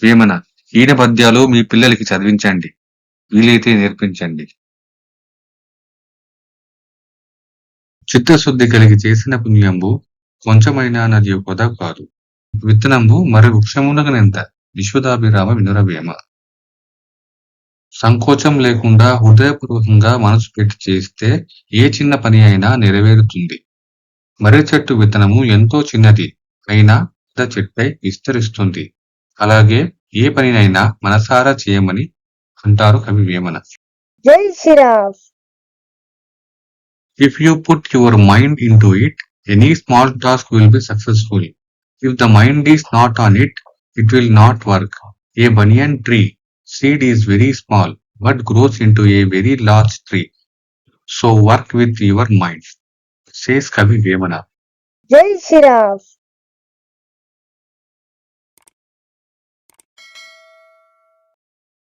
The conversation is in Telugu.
వేమన ఈయన పద్యాలు మీ పిల్లలకి చదివించండి. వీలైతే నేర్పించండి. చిత్తశుద్ధి కలిగి చేసిన పుణ్యంబు కొంచెమైనా నది కొద కాదు. విత్తనంబు మరి వృక్షమునగనెంత విశ్వదాభిరామ వినురవేమ. సంకోచం లేకుండా హృదయపూర్వకంగా మనసు పెట్టి చేస్తే ఏ చిన్న పని అయినా నెరవేరుతుంది. మర్రి చెట్టు విత్తనము ఎంతో చిన్నది అయినా పెద్ద చెట్టై విస్తరిస్తుంది. అలాగే ఏ పనినైనా మనసారా చేయమని అంటారు కవి వేమన. జై Sriram. If you put your mind into it, any small task will be successful. If the mind is not on it, it will not work. A banyan tree seed is very small but grows into a very large tree. So work with your mind, says Kavi Vemana. జై శ్రీరామ్.